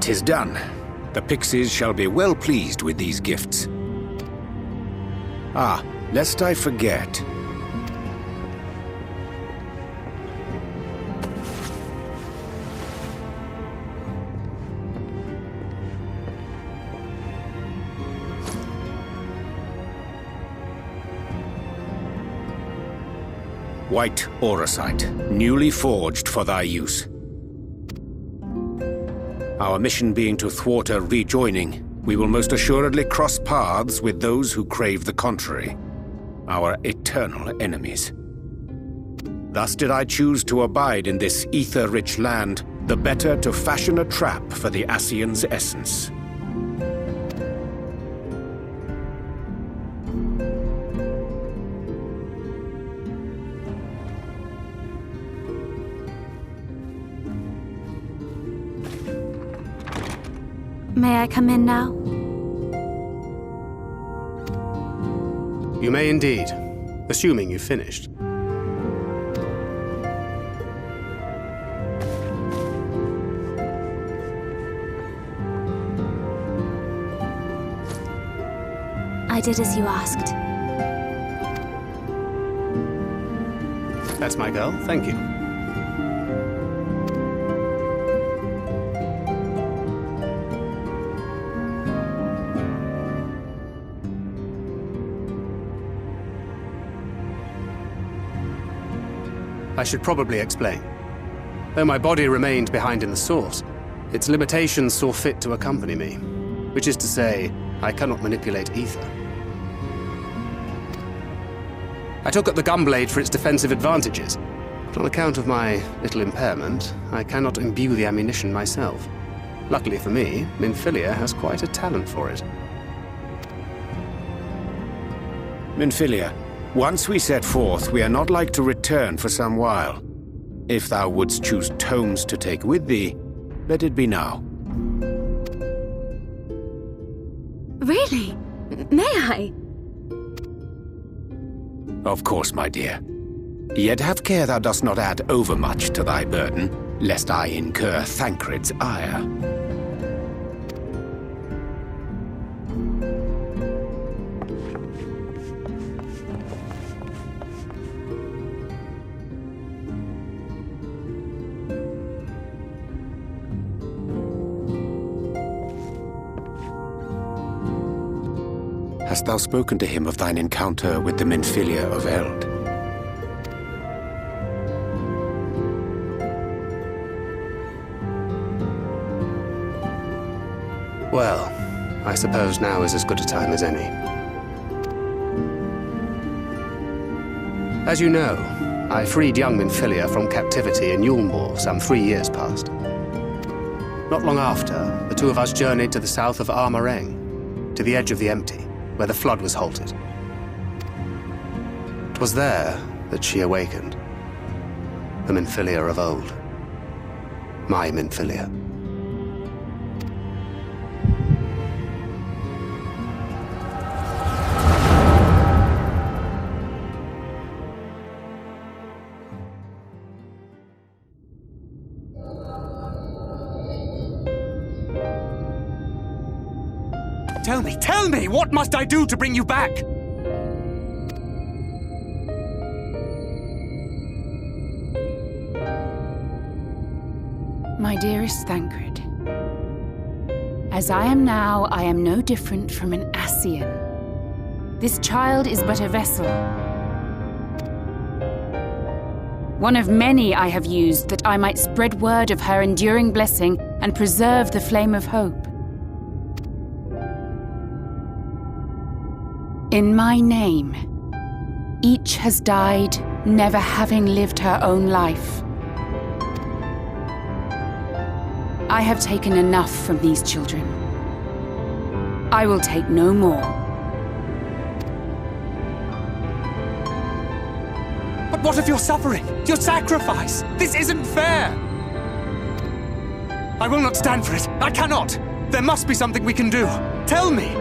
'Tis done. The pixies shall be well pleased with these gifts. Ah, lest I forget. White auracite, newly forged for thy use. Our mission being to thwart a rejoining, we will most assuredly cross paths with those who crave the contrary, our eternal enemies. Thus did I choose to abide in this ether-rich land, the better to fashion a trap for the Ascian's essence. May I come in now? You may indeed, assuming you've finished. I did as you asked. That's my girl, thank you. I should probably explain. Though my body remained behind in the source, its limitations saw fit to accompany me, which is to say, I cannot manipulate ether. I took up the gunblade for its defensive advantages, but on account of my little impairment, I cannot imbue the ammunition myself. Luckily for me, Minfilia has quite a talent for it. Minfilia, once we set forth, we are not like to return for some while. If thou wouldst choose tomes to take with thee, let it be now. Really? May I? Of course, my dear. Yet have care thou dost not add overmuch to thy burden, lest I incur Thancred's ire. Hast thou spoken to him of thine encounter with the Minfilia of Eld? Well, I suppose now is as good a time as any. As you know, I freed young Minfilia from captivity in Yulmore some 3 years past. Not long after, the two of us journeyed to the south of Armareng, to the edge of the Empty, where the flood was halted. It was there that she awakened. The Minfilia of old. My Minfilia. Tell me, what must I do to bring you back? My dearest Thancred, as I am now, I am no different from an Ascian. This child is but a vessel. One of many I have used that I might spread word of her enduring blessing and preserve the flame of hope. In my name, each has died, never having lived her own life. I have taken enough from these children. I will take no more. But what of your suffering? Your sacrifice? This isn't fair! I will not stand for it. I cannot! There must be something we can do. Tell me!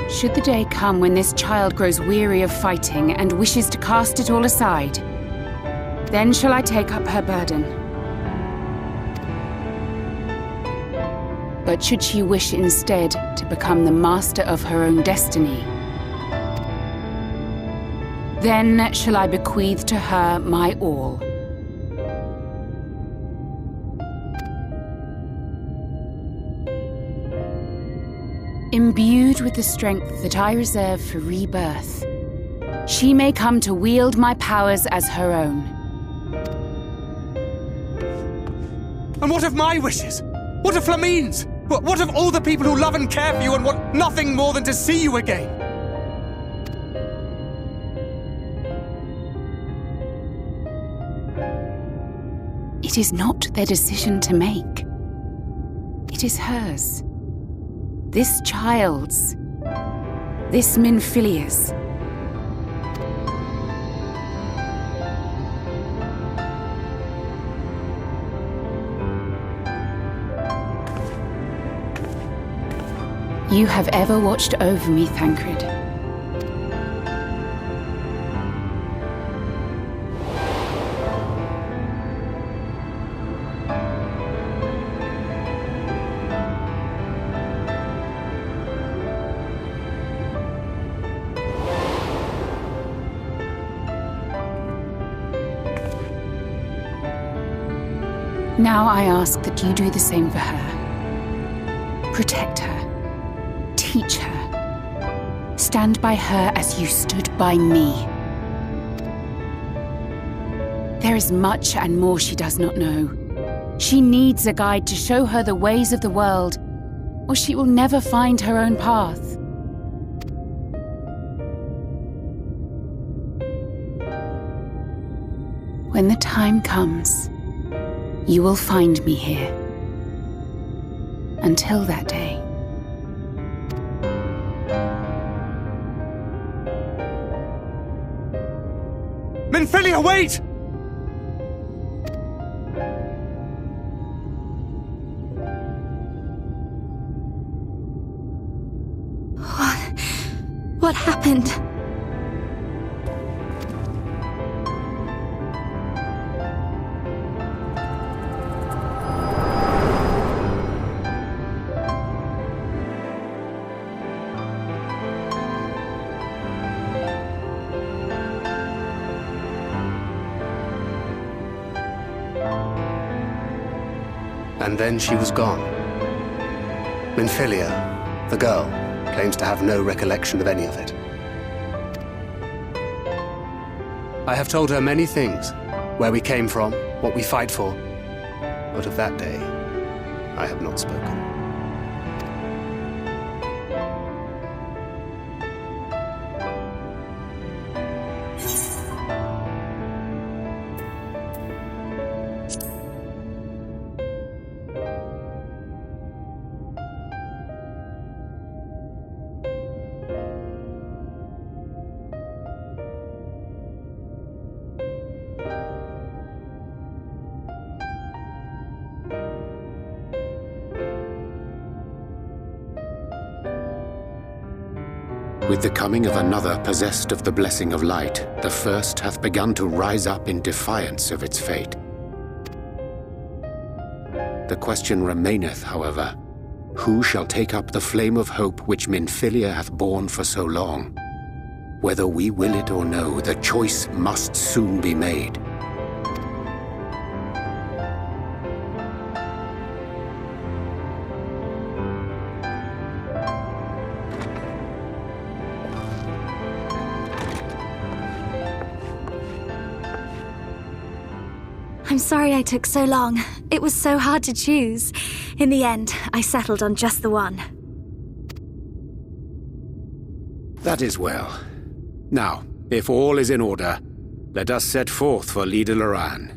Should the day come when this child grows weary of fighting and wishes to cast it all aside, Then shall I take up her burden. But should she wish instead to become the master of her own destiny, then shall I bequeath to her my all. Imbued with the strength that I reserve for rebirth, she may come to wield my powers as her own. And what of my wishes? What of Flamine's? What of all the people who love and care for you and want nothing more than to see you again? It is not their decision to make. It is hers. This child's. This Minfilia's. You have ever watched over me, Thancred. Now I ask that you do the same for her. Protect her. Teach her. Stand by her as you stood by me. There is much and more she does not know. She needs a guide to show her the ways of the world, or she will never find her own path. When the time comes, you will find me here. Until that day. Minfilia, wait! What happened? And then she was gone. Minfilia, the girl, claims to have no recollection of any of it. I have told her many things, where we came from, what we fight for, but of that day, I have not spoken. With the coming of another possessed of the blessing of light, the first hath begun to rise up in defiance of its fate. The question remaineth, however, who shall take up the flame of hope which Minfilia hath borne for so long? Whether we will it or no, the choice must soon be made. I'm sorry I took so long. It was so hard to choose. In the end, I settled on just the one. That is well. Now, if all is in order, let us set forth for Lida Loran.